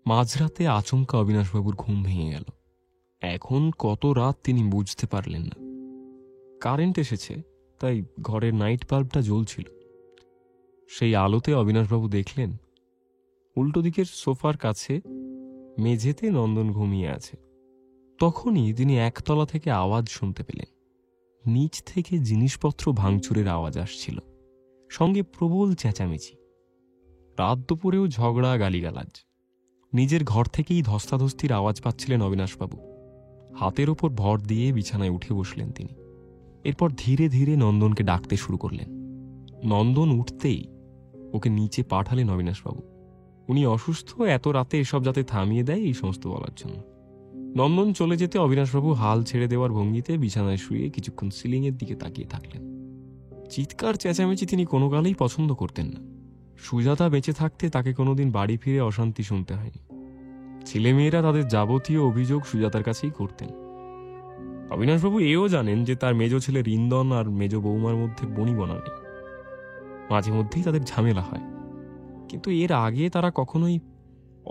মাঝরাতে আচমকা অবিনাশবাবুর ঘুম ভেঙে গেল। এখন কত রাত তিনি বুঝতে পারলেন না। কারেন্ট এসেছে, তাই ঘরের নাইট বাল্বটা জ্বলছিল। সেই আলোতে অবিনাশবাবু দেখলেন উল্টো দিকের সোফার কাছে মেঝেতে নন্দন ঘুমিয়ে আছে। তখনই তিনি একতলা থেকে আওয়াজ শুনতে পেলেন। নিচ থেকে জিনিসপত্র ভাঙচুরের আওয়াজ আসছিল, সঙ্গে প্রবল চেঁচামেচি। রাত দুপুরেও ঝগড়া, গালিগালাজ। নিজের ঘর থেকেই ধস্তাধস্তির আওয়াজ পাচ্ছিলেন অবিনাশবাবু। হাতের ওপর ভর দিয়ে বিছানায় উঠে বসলেন তিনি। এরপর ধীরে ধীরে নন্দনকে ডাকতে শুরু করলেন। নন্দন উঠতেই ওকে নিচে পাঠালেন অবিনাশবাবু। উনি অসুস্থ, এত রাতে এসব যাতে থামিয়ে দেয় এই সমস্ত বলার জন্য। নন্দন চলে যেতে অবিনাশবাবু হাল ছেড়ে দেওয়ার ভঙ্গিতে বিছানায় শুয়ে কিছুক্ষণ সিলিংয়ের দিকে তাকিয়ে থাকলেন। চিৎকার চেঁচামেচি তিনি কোনো কালেই পছন্দ করতেন না। সুজাতা বেঁচে থাকতে তাকে কোনোদিন বাড়ি ফিরে অশান্তি শুনতে হয়নি। ছেলেমেয়েরা তাদের যাবতীয় অভিযোগ সুজাতার কাছেই করতেন। অবিনাশবাবু এও জানেন যে তার মেজ ছেলে রিন্দন আর মেজ বৌমার মধ্যে বনিবনা নেই। মাঝে মধ্যেই তাদের ঝামেলা হয়, কিন্তু এর আগে তারা কখনোই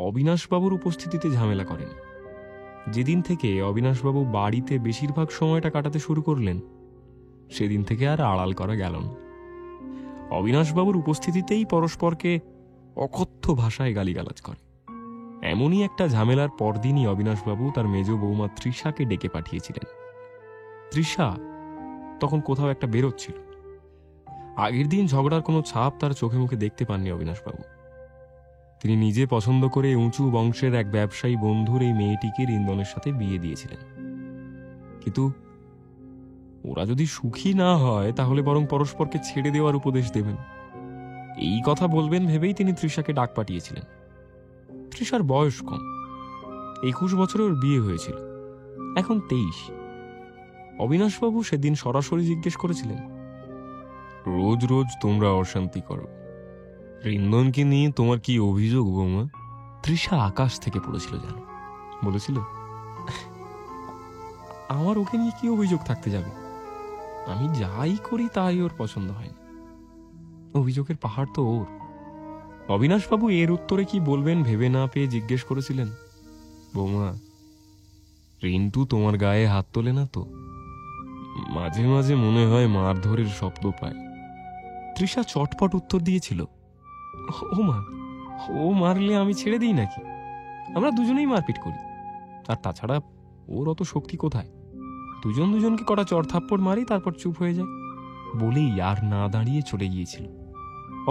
অবিনাশবাবুর উপস্থিতিতে ঝামেলা করেনি। যেদিন থেকে অবিনাশবাবু বাড়িতে বেশিরভাগ সময়টা কাটাতে শুরু করলেন, সেদিন থেকে আর আড়াল করা গেল না। অবিনাশবাবুর উপস্থিতিতেই পরস্পরকে অকথ্য ভাষায় গালিগালাজ করে। এমনই একটা ঝামেলার পরদিনই অবিনাশবাবু তার মেজ বৌমা তৃষাকে ডেকে পাঠিয়েছিলেন। তৃষা তখন কোথাও একটা বেরোচ্ছিল। আগের দিন ঝগড়ার কোনো ছাপ তার চোখে মুখে দেখতে পাননি অবিনাশবাবু। তিনি নিজে পছন্দ করে উঁচু বংশের এক ব্যবসায়ী বন্ধুর এই মেয়েটিকে রিন্দনের সাথে বিয়ে দিয়েছিলেন। কিন্তু ওরা যদি সুখী না হয় তাহলে বরং পরস্পরকে ছেড়ে দেওয়ার উপদেশ দেবেন, এই কথা বলবেন ভেবেই তিনি তৃষাকে ডাক পাঠিয়েছিলেন। তৃষার বয়স কম, 21 বছরে ওর বিয়ে হয়েছিল, এখন 23। অবিনাশবাবু সেদিন সরাসরি জিজ্ঞেস করেছিলেন, রোজ রোজ তোমরা অশান্তি করো, রিন্দনকে নিয়ে তোমার কি অভিযোগ বৌমা? তৃষা আকাশ থেকে পড়েছিল যেন। বলেছিল, আমার ওকে নিয়ে কি অভিযোগ থাকতে যাবে? আমি যাই করি তাই ওর পছন্দ হয় না। অভিযোগের পাহাড় তো ওর। অবিনাশবাবু এর উত্তরে কি বলবেন ভেবে না পেয়ে জিজ্ঞেস করেছিলেন, বৌমা, রিন্টু তোমার গায়ে হাত তোলে না তো? মাঝে মাঝে মনে হয় মারধরের শব্দ পায়। তৃষা চটপট উত্তর দিয়েছিল, ও মা, ও মারলে আমি ছেড়ে দিই নাকি? আমরা দুজনেই মারপিট করি। আর তাছাড়া ওর অত শক্তি কোথায়? দুজন দুজনকে কটা চড় থাপ্পড় মারি, তারপর চুপ হয়ে যায়। বলেই আর না দাঁড়িয়ে চলে গিয়েছিল।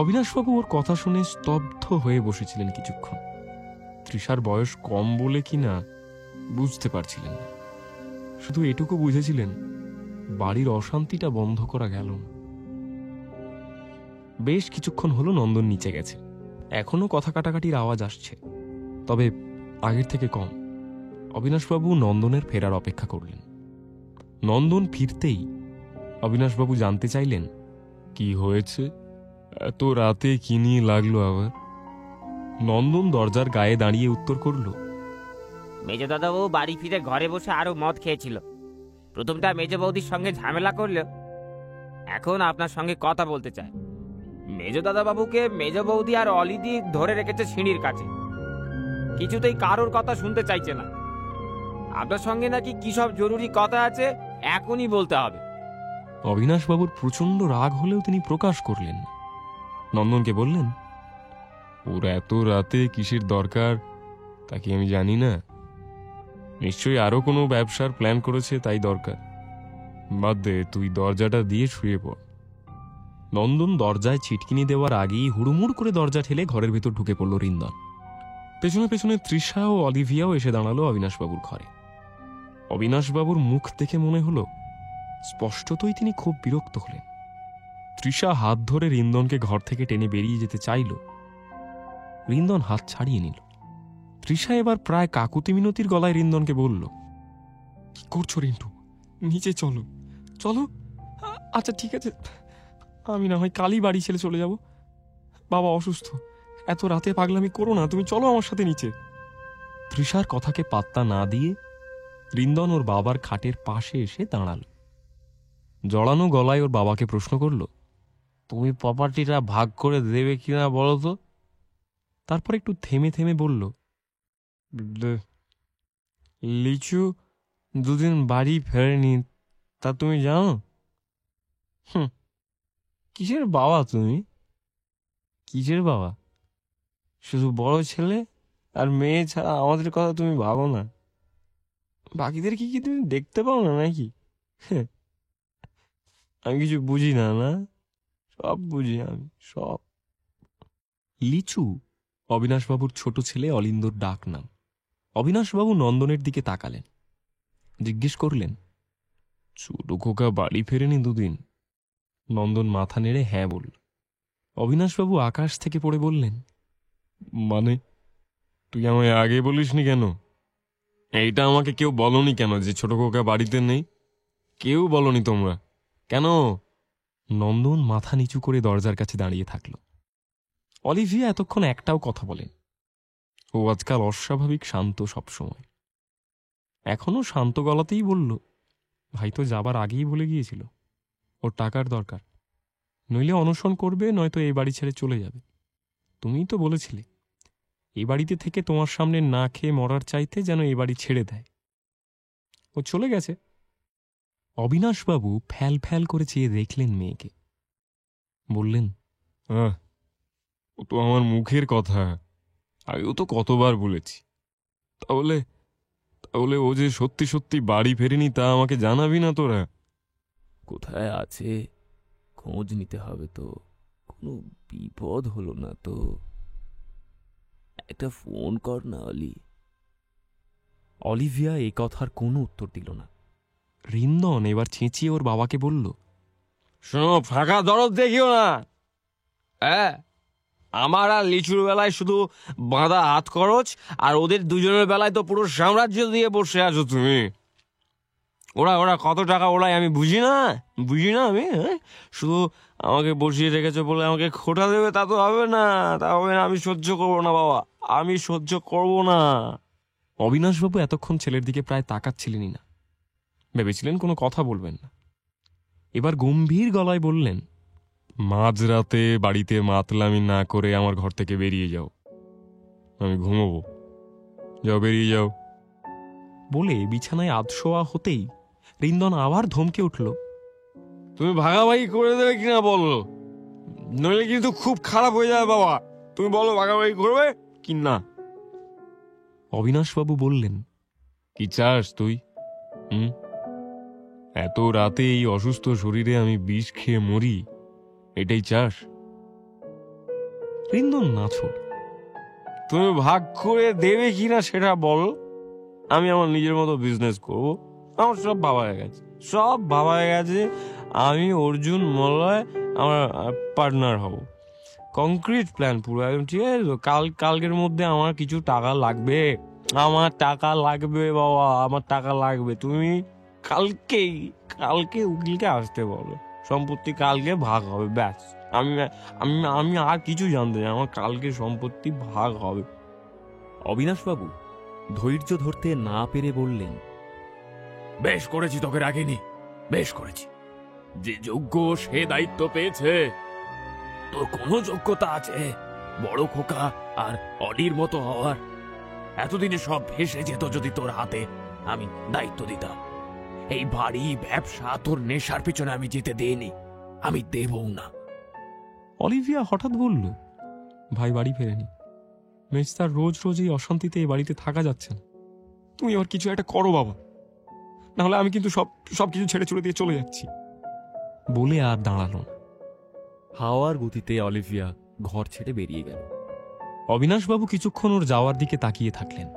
অবিনাশবাবু ওর কথা শুনে স্তব্ধ হয়ে বসেছিলেন কিছুক্ষণ। তৃষার বয়স কম বলে কিনা বুঝতে পারছিলেন না, শুধু এটুকু বুঝেছিলেন বাড়ির অশান্তিটা বন্ধ করা গেল না। বেশ কিছুক্ষণ হলো নন্দন নিচে গেছে। এখনো কথা কাটাকাটির আওয়াজ আসছে, তবে আগের থেকে কম। অবিনাশবাবু নন্দনের ফেরার অপেক্ষা করলেন। নন্দন ফিরতেই অবিনাশবাবু জানতে চাইলেন, কি হয়েছে? এত রাতে কি নিয়ে লাগলো আবার? নন্দন দরজার গায়ে দাঁড়িয়ে উত্তর করল, মেজ দাদাবাবু বাড়ি ফিরে ঘরে বসে আরো মদ খেয়েছিল। প্রথমটা মেজ বৌদির সঙ্গে ঝামেলা করল, এখন আপনার সঙ্গে কথা বলতে চায়। মেজ দাদাবাবুকে মেজ বৌদি আর অলিদি ধরে রেখেছে সিঁড়ির কাছে, কিছুতেই কারোর কথা শুনতে চাইছে না। আপনার সঙ্গে নাকি কি সব জরুরি কথা আছে, এখনই বলতে হবে। অবিনাশবাবুর প্রচন্ড রাগ হলেও তিনি প্রকাশ করলেন না। নন্দনকে বললেন, ওর এত রাতে কিসের দরকার তা কি আমি জানি না? নিশ্চয়ই আরো কোনো ব্যবসার প্ল্যান করেছে, তাই দরকার। বাদ দে, তুই দরজাটা দিয়ে শুয়ে পড়। নন্দন দরজায় ছিটকিনি দেওয়ার আগেই হুড়ুমুড় করে দরজা ঠেলে ঘরের ভেতর ঢুকে পড়ল রিন্দন। পেছনে পেছনে তৃষা ও অলিভিয়াও এসে দাঁড়ালো অবিনাশবাবুর ঘরে। অবিনাশবাবুর মুখ দেখে মনে হলো স্পষ্টতই তিনি খুব বিরক্ত হলেন। তৃষা হাত ধরে রিন্দনকে ঘর থেকে টেনে বেরিয়ে যেতে চাইল। রিন্দন হাত ছাড়িয়ে নিল। তৃষা এবার প্রায় কাকুতি মিনতির গলায় রিন্দনকে বলল, কি করছো রিন্টু? নিচে চলো চলো। আচ্ছা ঠিক আছে, আমি না হয় কালই বাড়ি ছেড়ে চলে যাব। বাবা অসুস্থ, এত রাতে পাগলামি করো না, তুমি চলো আমার সাথে নিচে। তৃষার কথাকে পাত্তা না দিয়ে রিন্দন ওর বাবার খাটের পাশে এসে দাঁড়াল। জড়ানো গলায় ওর বাবাকে প্রশ্ন করল, তুমি প্রপার্টিটা ভাগ করে দেবে কিনা বলো তো? তারপর একটু থেমে থেমে বলল, লিচু দুদিন বাড়ি ফেরেনি, তা তুমি জানো? কিসের বাবা তুমি? কিসের বাবা? শুধু বড় ছেলে আর মেয়ে ছাড়া আমাদের কথা তুমি ভাবো না? বাকিদের কি তুমি দেখতে পাও না নাকি? আমি কিছু বুঝি না, না? সব বুঝি আমি, সব। লিচু অবিনাশবাবুর ছোট ছেলে অলিন্দর ডাক নাম। অবিনাশবাবু নন্দনের দিকে তাকালেন, জিজ্ঞেস করলেন, ছোট খোকা বাড়ি ফেরেনি দুদিন? নন্দন মাথা নেড়ে হ্যাঁ বলল। অবিনাশবাবু আকাশ থেকে পড়ে বললেন, মানে তুই আমায় আগে বলিসনি কেন? এইটা আমাকে কেউ বলনি কেন যে ছোট খোকা বাড়িতে নেই? কেউ বলনি তোমরা কেন? নন্দন মাথা নিচু করে দরজার কাছে দাঁড়িয়ে থাকল। অলিভিয়া এতক্ষণ একটাও কথা বলেন। ও আজকাল অস্বাভাবিক শান্ত সবসময়। এখনো শান্ত গলাতেই বলল, ভাই তো যাবার আগেই বলে গিয়েছিল ওর টাকার দরকার, নইলে অনশন করবে, নয়তো এই বাড়ি ছেড়ে চলে যাবে। তুমিই তো বলেছিলে এই বাড়িতে থেকে তোমার সামনে না খেয়ে মরার চাইতে যেন এই বাড়ি ছেড়ে দেয়। ও চলে গেছে। অবিনাশবাবু ফ্যাল ফ্যাল করে চেয়ে দেখলেন মেয়েকে, বললেন, ও তো আমার মুখের কথা, আগেও তো কতবার বলেছি। তাহলে তাহলে ও যে সত্যি সত্যি বাড়ি ফেরেনি তা আমাকে জানাবি না তোরা? কোথায় আছে খোঁজ নিতে হবে তো, কোনো বিপদ হলো না তো? একটা ফোন কর না অলি। অলিভিয়া এই কথার কোনো উত্তর দিল না। রিন্দন এবার চেঁচিয়ে ওর বাবাকে বলল, শোনো, ফাঁকা দরদ দেখিও না। আমার আর লিচুর বেলায় শুধু বাঁধা হাত খরচ, আর ওদের দুজনের বেলায় তো পুরো সাম্রাজ্য দিয়ে বসে আছো তুমি। ওরা ওরা কত টাকা ওড়ায় আমি বুঝি না আমি? শুধু আমাকে বসিয়ে রেখেছো বলে আমাকে খোটা দেবে তা তো হবে না, তা হবে না। আমি সহ্য করবো না বাবা, আমি সহ্য করবো না। অবিনাশবাবু এতক্ষণ ছেলের দিকে প্রায় তাকাচ্ছিলেনই না, ভেবেছিলেন কোনো কথা বলবেন না। এবার গম্ভীর গলায় বললেন, মাঝরাতে বাড়িতে মাতলামি না করে আমার ঘর থেকে বেরিয়ে যাও, আমি ঘুমোবো। যাও, বেরিয়ে যাও। বলে বিছানায় আধশোয়া হতেই রিন্দন আবার ধমকে উঠল, তুমি ভাগাভাগি করে দেবে কিনা বলো, নইলে কিন্তু খুব খারাপ হয়ে যাবে বাবা। তুমি বলো ভাগাভাগি করবে কি না? অবিনাশবাবু বললেন, কি চাস তুই? এত রাতে এই অসুস্থ শরীরে আমি বিষ খেয়ে মরি, এটাই চাস? রিন্দন নাছোড়, তুমি ভাগ করে দেবে কিনা সেটা বলো। আমি আমার নিজের মতো বিজনেস করব, আমার সব ভাবা হয়ে গেছে, সব ভাবা হয়ে গেছে। আমি অর্জুন মলয় আমার পার্টনার হব, কংক্রিট প্ল্যান পুরো একদম, ঠিক আছে তো? কালকের মধ্যে আমার কিছু টাকা লাগবে, আমার টাকা লাগবে বাবা, আমার টাকা লাগবে। তুমি কালকে উকিলকে আসতে বলো, সম্পত্তি কালকে ভাগ হবে, ব্যাস। আমি আমি আমি আর কিছু জানতে চাই, আমার কালকে সম্পত্তি ভাগ হবে। অবিনাশবাবু ধৈর্য ধরতে না পেরে বললেন, বেশ করেছি তোকে রাখিনি, বেশ করেছি। যে যোগ্য সে দায়িত্ব পেয়েছে। তোর কোনো যোগ্যতা আছে বড় খোকা আর অলির মতো হওয়ার? এতদিনে সব ভেসে যেত যদি তোর হাতে আমি দায়িত্ব দিতাম। এই বাড়ি ব্যবসা তোর নেশার পিছনে আমি যেতে দিইনি, আমি দেবও না। অলিভিয়া হঠাৎ বলল, ভাই বাড়ি ফেরেনি, মেজদার রোজ রোজ এই অশান্তিতে এই বাড়িতে থাকা যাচ্ছে না। তুমি এবার কিছু একটা করো বাবা, নাহলে আমি কিন্তু সবকিছু ছেড়ে ছুড়ে দিয়ে চলে যাচ্ছি। বলে আর দাঁড়ালো না। হাওয়ার গতিতে অলিভিয়া ঘর ছেড়ে বেরিয়ে গেল। অবিনাশবাবু কিছুক্ষণ ওর যাওয়ার দিকে তাকিয়ে থাকলেন,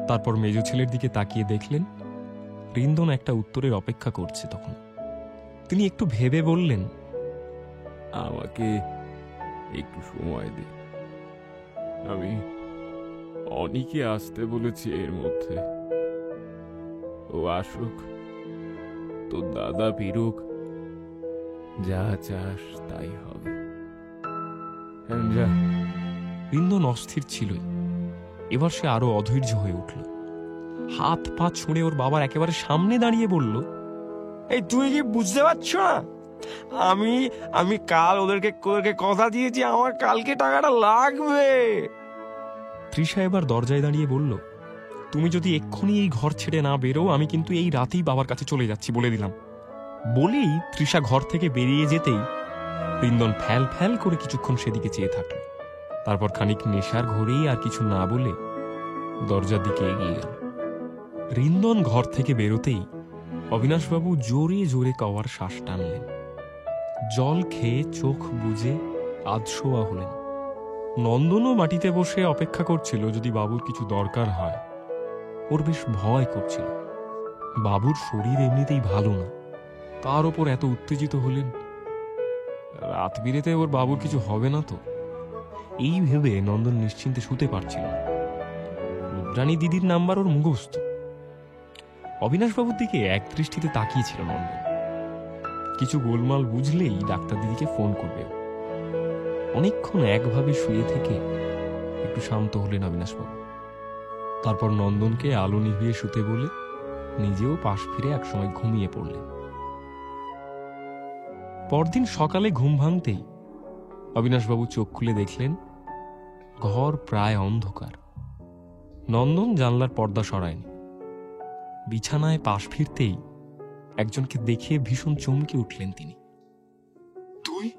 তারপর মেজ ছেলের দিকে তাকিয়ে দেখলেন রিন্দন একটা উত্তরের অপেক্ষা করছে। তখন তিনি একটু ভেবে বললেন, আমাকে একটু সময় দে, আমি অনিকে আসতে বলেছি এর মধ্যে। ও আসুক, তোর দাদা ফিরুক, যা চাস তাই হবে। রিন্দন অস্থির ছিলই, এবার সে আরো অধৈর্য হয়ে উঠল। হাত পা ছুঁড়ে ওর বাবার একেবারে সামনে দাঁড়িয়ে বলল, এই তুই কি বুঝতে পারছো না? আমি কাল ওদেরকে কথা দিয়েছি, আমার কালকে টাকাটা লাগবে। তৃষা এবার দরজায় দাঁড়িয়ে বলল, তুমি যদি এক্ষুনি এই ঘর ছেড়ে না বেরো, আমি কিন্তু এই রাতেই বাবার কাছে চলে যাচ্ছি, বলে দিলাম। বলেই তৃষা ঘর থেকে বেরিয়ে যেতেই রিন্দন ফ্যাল ফ্যাল করে কিছুক্ষণ সেদিকে চেয়ে থাকল। তারপর খানিক নেশার ঘোরেই আর কিছু না বলে দরজার দিকে এগিয়ে গেল। রিন্দন ঘর থেকে বেরোতেই অবিনাশবাবু জোরে জোরে কওয়ার শ্বাস টানলেন। জল খেয়ে চোখ বুজে আধশোয়া হলেন। নন্দনও মাটিতে বসে অপেক্ষা করছিল যদি বাবুর কিছু দরকার হয়। ওর বেশ ভয় করছিল। বাবুর শরীর এমনিতেই ভালো না, তার ওপর এত উত্তেজিত হলেন। রাত বিরেতে ওর বাবুর কিছু হবে না তো, এই ভেবে নন্দন নিশ্চিন্তে শুতে পারছিল না। রুদ্রাণী দিদির নাম্বার ওর মুখস্থ। অবিনাশবাবুর দিকে এক দৃষ্টিতে তাকিয়েছিল নন্দন। কিছু গোলমাল বুঝলেই ডাক্তার দিদিকে ফোন করবে। অনেকক্ষণ একভাবে শুয়ে থেকে একটু শান্ত হলেন অবিনাশবাবু। তারপর নন্দনকে আলো নিভিয়ে শুতে বলে নিজেও পাশ ফিরে একসময় ঘুমিয়ে পড়লেন। পরদিন সকালে ঘুম ভাঙতেই অবিনাশবাবু চোখ খুলে দেখলেন ঘর প্রায় অন্ধকার। নন্দন জানলার পর্দা সরায়নি। বিছানায় পাশ ফিরতেই একজনকে দেখে ভীষণ চমকে উঠলেন তিনি। তুই?